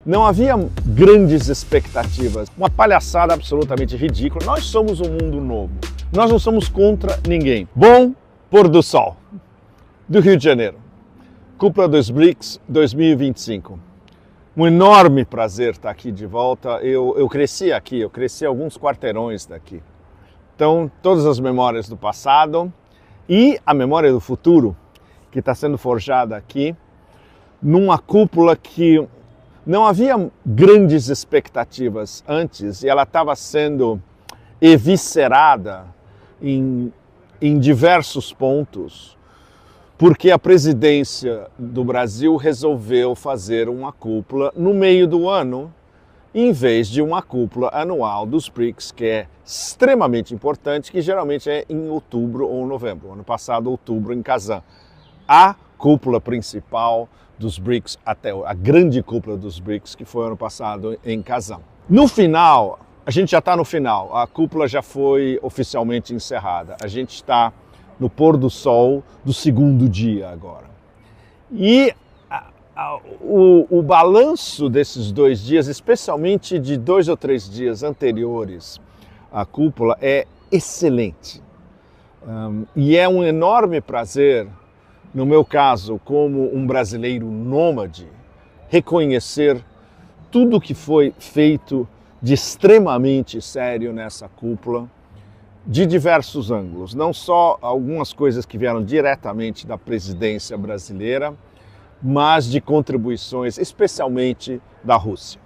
Não havia grandes expectativas, uma palhaçada absolutamente ridícula. Nós somos um mundo novo, nós não somos contra ninguém. Bom pôr do sol do Rio de Janeiro, Cúpula dos BRICS 2025. Um enorme prazer estar aqui de volta. Eu cresci aqui, eu cresci alguns quarteirões daqui. Então, todas as memórias do passado e a memória do futuro que está sendo forjada aqui, numa cúpula que não havia grandes expectativas antes e ela estava sendo eviscerada em diversos pontos, porque a presidência do Brasil resolveu fazer uma cúpula no meio do ano, em vez de uma cúpula anual dos BRICS, que é extremamente importante, que geralmente é em outubro ou novembro. Ano passado, outubro, em Kazan. A cúpula principal dos BRICS, até a grande cúpula dos BRICS, que foi ano passado em Kazan. No final, a gente já está no final, a cúpula já foi oficialmente encerrada. A gente está no pôr do sol do segundo dia agora. E o balanço desses 2 dias, especialmente de 2 ou 3 dias anteriores à cúpula, é excelente. E é um enorme prazer, no meu caso, como um brasileiro nômade, reconhecer tudo que foi feito de extremamente sério nessa cúpula, de diversos ângulos. Não só algumas coisas que vieram diretamente da presidência brasileira, mas de contribuições, especialmente da Rússia.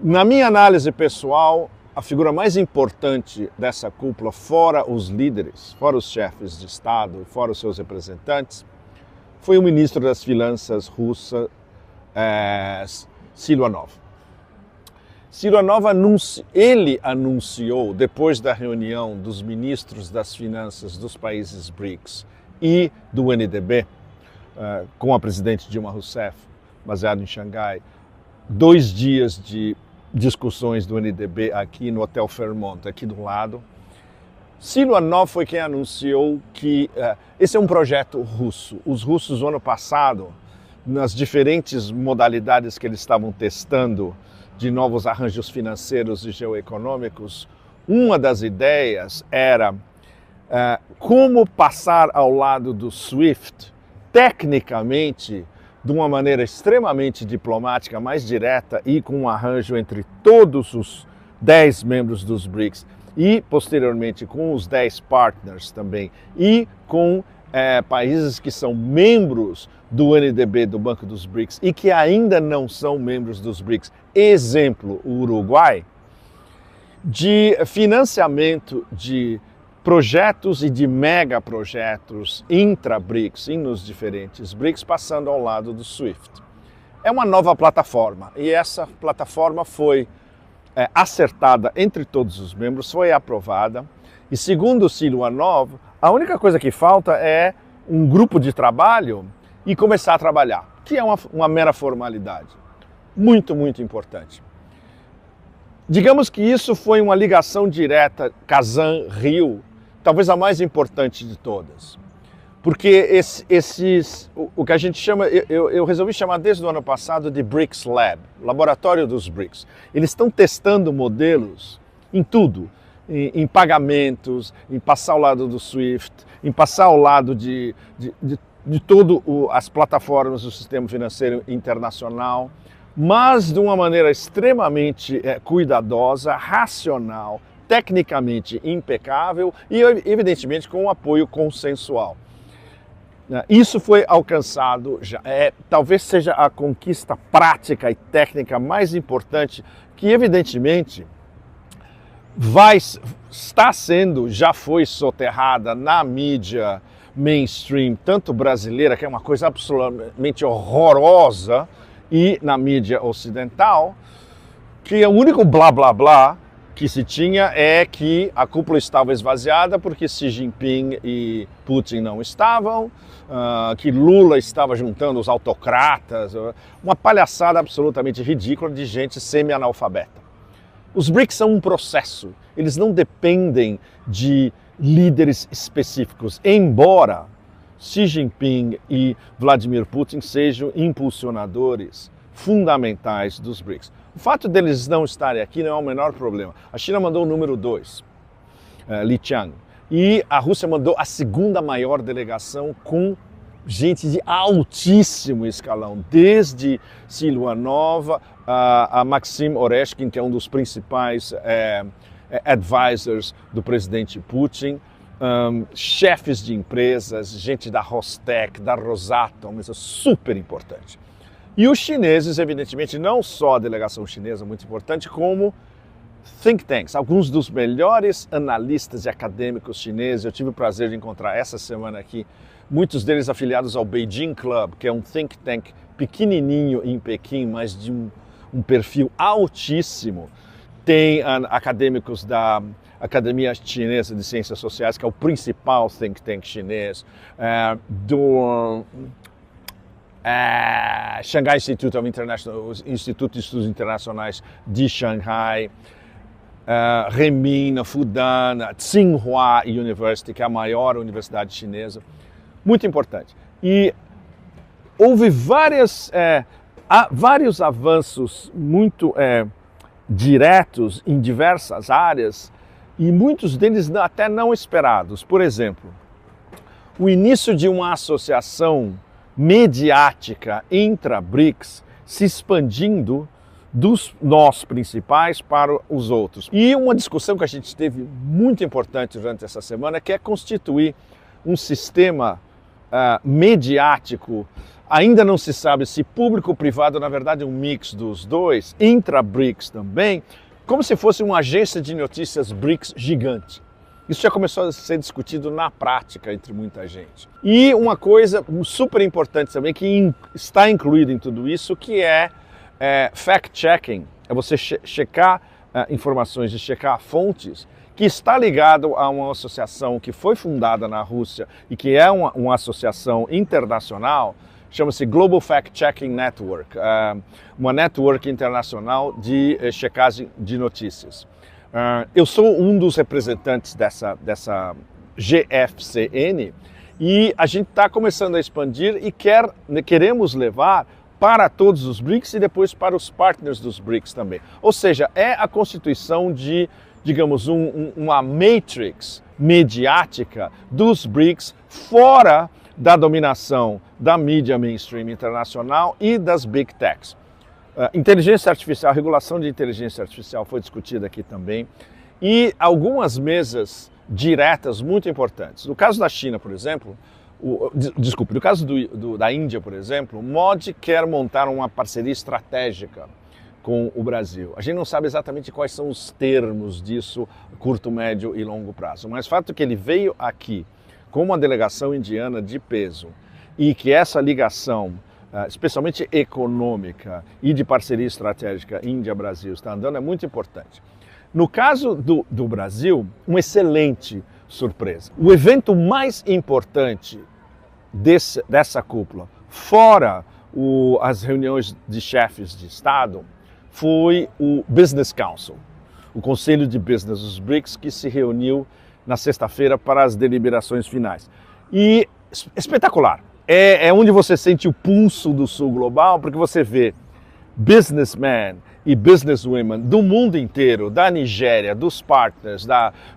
Na minha análise pessoal, a figura mais importante dessa cúpula, fora os líderes, fora os chefes de Estado, fora os seus representantes, foi o ministro das Finanças russo, Siluanov. Siluanov anunciou, depois da reunião dos ministros das finanças dos países BRICS e do NDB, com a presidente Dilma Rousseff, baseado em Xangai, 2 dias de discussões do NDB aqui no Hotel Fairmont, aqui do lado. Siluanov foi quem anunciou que esse é um projeto russo. Os russos, no ano passado, nas diferentes modalidades que eles estavam testando de novos arranjos financeiros e geoeconômicos, uma das ideias era como passar ao lado do SWIFT, tecnicamente, de uma maneira extremamente diplomática, mais direta e com um arranjo entre todos os 10 membros dos BRICS e, posteriormente, com os 10 partners também e com países que são membros do NDB, do Banco dos BRICS, e que ainda não são membros dos BRICS, exemplo, o Uruguai, de financiamento de projetos e de megaprojetos intra-BRICS, nos diferentes BRICS, passando ao lado do SWIFT. É uma nova plataforma e essa plataforma foi acertada entre todos os membros, foi aprovada e, segundo o Siluanov, a única coisa que falta é um grupo de trabalho e começar a trabalhar, que é uma mera formalidade. Muito, muito importante. Digamos que isso foi uma ligação direta Kazan-Rio, talvez a mais importante de todas. Porque o que a gente chama, eu resolvi chamar desde o ano passado de BRICS Lab, Laboratório dos BRICS. Eles estão testando modelos em tudo, em pagamentos, em passar ao lado do SWIFT, em passar ao lado de todas as plataformas do sistema financeiro internacional, mas de uma maneira extremamente cuidadosa, racional, tecnicamente impecável e, evidentemente, com um apoio consensual. Isso foi alcançado já. Talvez seja a conquista prática e técnica mais importante que, evidentemente, está sendo, já foi soterrada na mídia mainstream, tanto brasileira, que é uma coisa absolutamente horrorosa, e na mídia ocidental, que o único blá blá blá que se tinha é que a cúpula estava esvaziada porque Xi Jinping e Putin não estavam, que Lula estava juntando os autocratas, uma palhaçada absolutamente ridícula de gente semi-analfabeta. Os BRICS são um processo, eles não dependem de líderes específicos, embora Xi Jinping e Vladimir Putin sejam impulsionadores fundamentais dos BRICS. O fato deles não estarem aqui não é o menor problema. A China mandou o número 2, Li Qiang, e a Rússia mandou a segunda maior delegação com gente de altíssimo escalão, desde Siluanova a Maxim Oreshkin, que é um dos principais advisors do presidente Putin, chefes de empresas, gente da Rostec, da Rosatom, isso é super importante. E os chineses, evidentemente, não só a delegação chinesa, muito importante, como think tanks, alguns dos melhores analistas e acadêmicos chineses. Eu tive o prazer de encontrar essa semana aqui, muitos deles afiliados ao Beijing Club, que é um think tank pequenininho em Pequim, mas de um perfil altíssimo. Tem acadêmicos da Academia Chinesa de Ciências Sociais, que é o principal think tank chinês, do Shanghai Institute Instituto de Estudos Internacionais de Xangai, Renmin, Fudan, Tsinghua University, que é a maior universidade chinesa, muito importante. E houve vários avanços muito diretos em diversas áreas e muitos deles até não esperados. Por exemplo, o início de uma associação mediática intra-BRICS se expandindo dos nós principais para os outros. E uma discussão que a gente teve muito importante durante essa semana, que é constituir um sistema mediático, ainda não se sabe se público ou privado, na verdade um mix dos dois, intra-BRICS também, como se fosse uma agência de notícias BRICS gigante. Isso já começou a ser discutido na prática entre muita gente. E uma coisa super importante também, que está incluída em tudo isso, que é fact-checking, é você checar informações e checar fontes, que está ligado a uma associação que foi fundada na Rússia e que é uma associação internacional, chama-se Global Fact-Checking Network, uma network internacional de checagem de notícias. Eu sou um dos representantes dessa GFCN e a gente está começando a expandir e queremos levar para todos os BRICS e depois para os partners dos BRICS também. Ou seja, é a constituição de, digamos, uma matrix mediática dos BRICS fora da dominação da mídia mainstream internacional e das big techs. Inteligência artificial, a regulação de inteligência artificial foi discutida aqui também, e algumas mesas diretas muito importantes. No caso da China, por exemplo, no caso da Índia, por exemplo, o Modi quer montar uma parceria estratégica com o Brasil. A gente não sabe exatamente quais são os termos disso, curto, médio e longo prazo, mas o fato é que ele veio aqui com uma delegação indiana de peso e que essa ligação, especialmente econômica e de parceria estratégica Índia-Brasil, está andando, é muito importante. No caso do Brasil, uma excelente surpresa. O evento mais importante dessa cúpula, fora as reuniões de chefes de Estado, foi o Business Council, o Conselho de Business dos BRICS, que se reuniu na sexta-feira para as deliberações finais. E espetacular. É onde você sente o pulso do Sul global, porque você vê businessmen e businesswomen do mundo inteiro, da Nigéria, dos partners,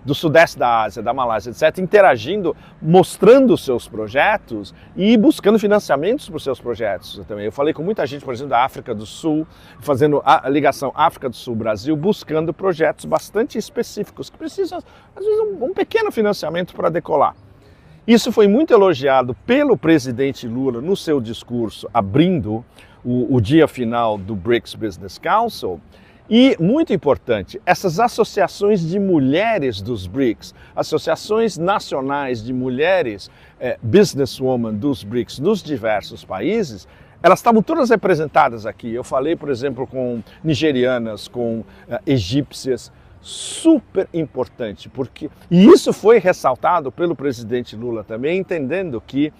do Sudeste da Ásia, da Malásia, etc., interagindo, mostrando os seus projetos e buscando financiamentos para os seus projetos também. Eu falei com muita gente, por exemplo, da África do Sul, fazendo a ligação África do Sul-Brasil, buscando projetos bastante específicos, que precisam, às vezes, um pequeno financiamento para decolar. Isso foi muito elogiado pelo presidente Lula no seu discurso, abrindo o dia final do BRICS Business Council. E, muito importante, essas associações de mulheres dos BRICS, associações nacionais de mulheres businesswomen dos BRICS nos diversos países, elas estavam todas representadas aqui. Eu falei, por exemplo, com nigerianas, com egípcias, super importante, e isso foi ressaltado pelo presidente Lula também, entendendo que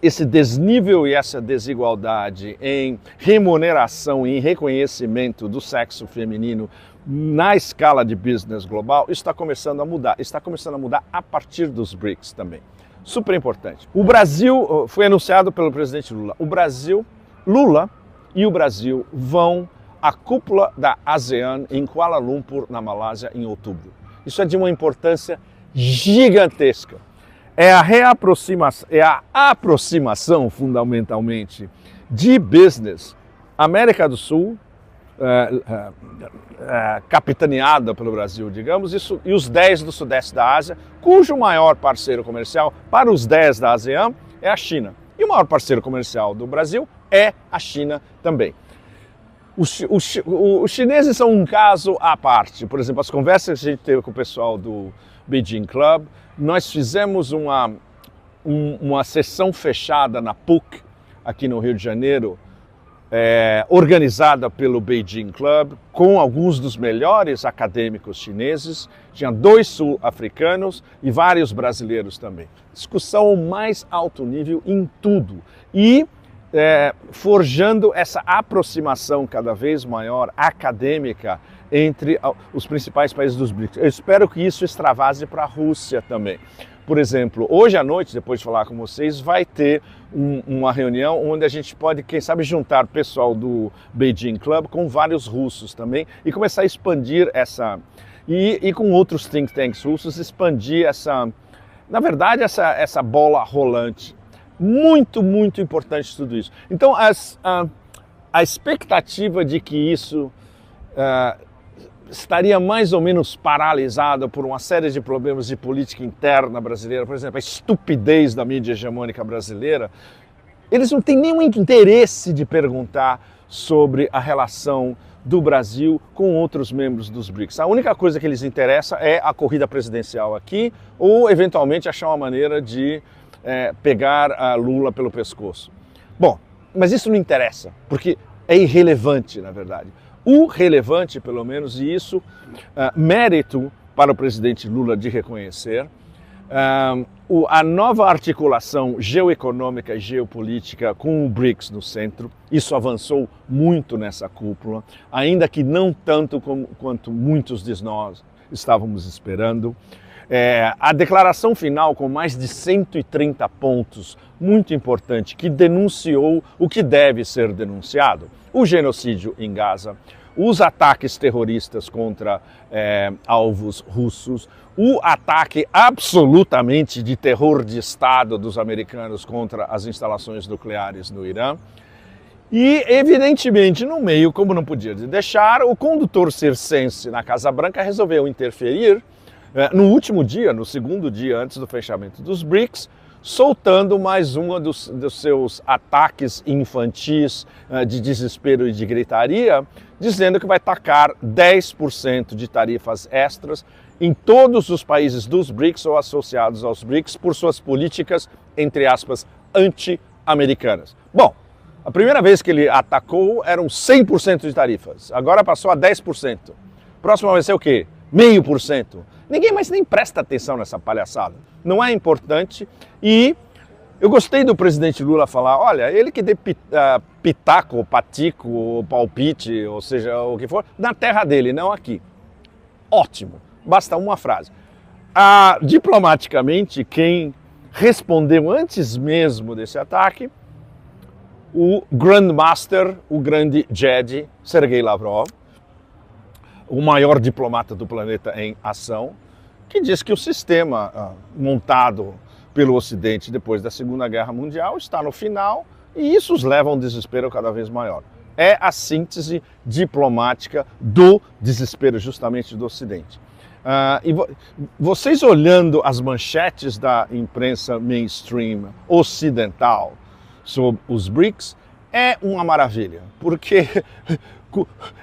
esse desnível e essa desigualdade em remuneração e em reconhecimento do sexo feminino na escala de business global está começando a mudar a partir dos BRICS também. Super importante. O Brasil, foi anunciado pelo presidente Lula, Lula e o Brasil vão à cúpula da ASEAN em Kuala Lumpur, na Malásia, em outubro. Isso é de uma importância gigantesca. É a aproximação, fundamentalmente, de business América do Sul, capitaneada pelo Brasil, digamos, e os 10 do Sudeste da Ásia, cujo maior parceiro comercial para os 10 da ASEAN é a China. E o maior parceiro comercial do Brasil é a China também. Os chineses são um caso à parte. Por exemplo, as conversas que a gente teve com o pessoal do Beijing Club, nós fizemos uma sessão fechada na PUC, aqui no Rio de Janeiro, organizada pelo Beijing Club, com alguns dos melhores acadêmicos chineses. Tinha 2 sul-africanos e vários brasileiros também. Discussão ao mais alto nível em tudo. E forjando essa aproximação cada vez maior acadêmica entre os principais países dos BRICS. Eu espero que isso extravase para a Rússia também. Por exemplo, hoje à noite, depois de falar com vocês, vai ter uma reunião onde a gente pode, quem sabe, juntar o pessoal do Beijing Club com vários russos também e começar a expandir e com outros think tanks russos, expandir na verdade, essa bola rolante. Muito, muito importante tudo isso. Então, a expectativa de que isso estaria mais ou menos paralisado por uma série de problemas de política interna brasileira, por exemplo, a estupidez da mídia hegemônica brasileira, eles não têm nenhum interesse de perguntar sobre a relação do Brasil com outros membros dos BRICS. A única coisa que lhes interessa é a corrida presidencial aqui ou, eventualmente, achar uma maneira de pegar a Lula pelo pescoço. Bom, mas isso não interessa, porque é irrelevante, na verdade. O relevante, pelo menos, e isso, mérito para o presidente Lula de reconhecer, a nova articulação geoeconômica e geopolítica com o BRICS no centro. Isso avançou muito nessa cúpula, ainda que não tanto quanto muitos de nós estávamos esperando. A declaração final, com mais de 130 pontos, muito importante, que denunciou o que deve ser denunciado: o genocídio em Gaza, os ataques terroristas contra alvos russos, o ataque absolutamente de terror de Estado dos americanos contra as instalações nucleares no Irã. E, evidentemente, no meio, como não podia deixar, o condutor circense na Casa Branca resolveu interferir no último dia, no segundo dia antes do fechamento dos BRICS, soltando mais um dos seus ataques infantis de desespero e de gritaria, dizendo que vai tacar 10% de tarifas extras em todos os países dos BRICS ou associados aos BRICS por suas políticas, entre aspas, anti-americanas. Bom, a primeira vez que ele atacou eram 100% de tarifas, agora passou a 10%. Próxima vai ser o quê? 0,5%. Ninguém mais nem presta atenção nessa palhaçada. Não é importante. E eu gostei do presidente Lula falar, olha, ele que dê pitaco, patico, palpite, ou seja, o que for, na terra dele, não aqui. Ótimo. Basta uma frase. Diplomaticamente, quem respondeu antes mesmo desse ataque, o Grandmaster, o grande Jedi, Sergei Lavrov, o maior diplomata do planeta em ação, que diz que o sistema montado pelo Ocidente depois da Segunda Guerra Mundial está no final e isso os leva a um desespero cada vez maior. É a síntese diplomática do desespero justamente do Ocidente. Vocês olhando as manchetes da imprensa mainstream ocidental sobre os BRICS, é uma maravilha, porque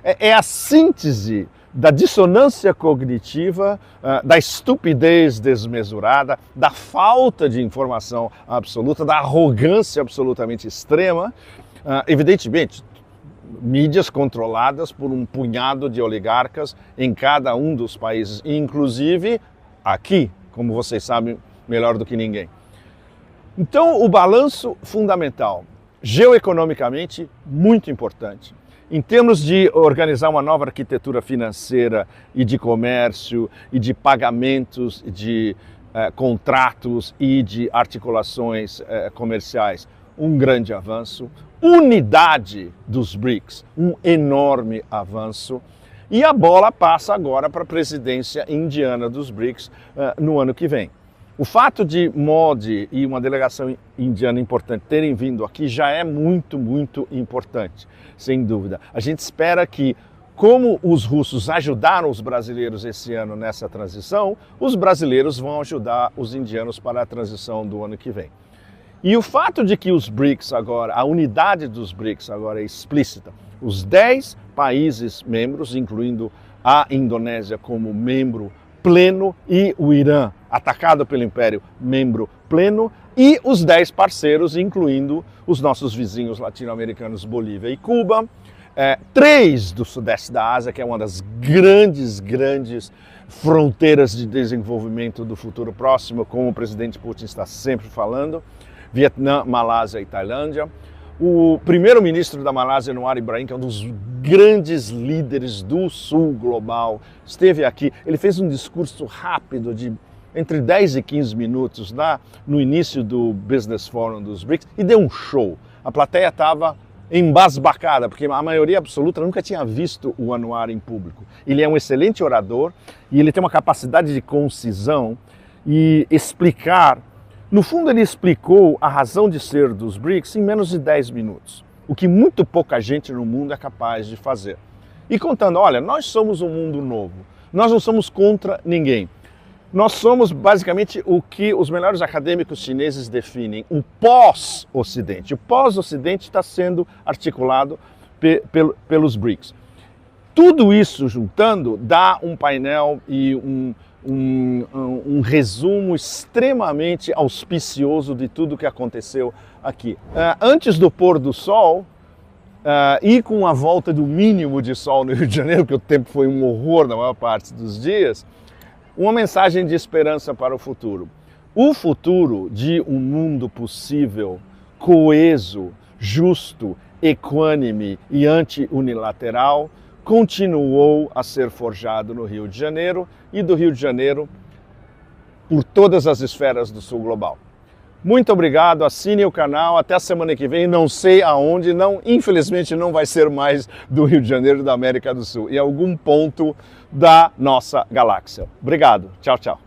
é a síntese da dissonância cognitiva, da estupidez desmesurada, da falta de informação absoluta, da arrogância absolutamente extrema. Evidentemente, mídias controladas por um punhado de oligarcas em cada um dos países, inclusive aqui, como vocês sabem melhor do que ninguém. Então, o balanço fundamental, geoeconomicamente, muito importante. Em termos de organizar uma nova arquitetura financeira e de comércio e de pagamentos, de contratos e de articulações comerciais, um grande avanço. unidade dos BRICS, um enorme avanço. E a bola passa agora para a presidência indiana dos BRICS no ano que vem. O fato de Modi e uma delegação indiana importante terem vindo aqui já é muito, muito importante, sem dúvida. A gente espera que, como os russos ajudaram os brasileiros esse ano nessa transição, os brasileiros vão ajudar os indianos para a transição do ano que vem. E o fato de que os BRICS agora, a unidade dos BRICS agora é explícita. Os 10 países membros, incluindo a Indonésia como membro pleno e o Irã, atacado pelo Império, membro pleno, e os 10 parceiros, incluindo os nossos vizinhos latino-americanos, Bolívia e Cuba, 3 do Sudeste da Ásia, que é uma das grandes fronteiras de desenvolvimento do futuro próximo, como o presidente Putin está sempre falando, Vietnã, Malásia e Tailândia. O primeiro-ministro da Malásia, Anwar Ibrahim, que é um dos grandes líderes do Sul global, esteve aqui. Ele fez um discurso rápido de entre 10 e 15 minutos no início do Business Forum dos BRICS e deu um show. A plateia estava embasbacada, porque a maioria absoluta nunca tinha visto o Anwar em público. Ele é um excelente orador e ele tem uma capacidade de concisão e explicar. No fundo, ele explicou a razão de ser dos BRICS em menos de 10 minutos, o que muito pouca gente no mundo é capaz de fazer. E contando, olha, nós somos um mundo novo, nós não somos contra ninguém. Nós somos basicamente o que os melhores acadêmicos chineses definem, o pós-Ocidente. O pós-Ocidente está sendo articulado pelos BRICS. Tudo isso juntando dá um painel e um resumo extremamente auspicioso de tudo que aconteceu aqui. Antes do pôr do sol, e com a volta do mínimo de sol no Rio de Janeiro, porque o tempo foi um horror na maior parte dos dias, uma mensagem de esperança para o futuro. O futuro de um mundo possível, coeso, justo, equânime e anti-unilateral continuou a ser forjado no Rio de Janeiro e do Rio de Janeiro por todas as esferas do Sul global. Muito obrigado, assine o canal, até a semana que vem, não sei aonde, infelizmente não vai ser mais do Rio de Janeiro da América do Sul, em algum ponto da nossa galáxia. Obrigado, tchau, tchau.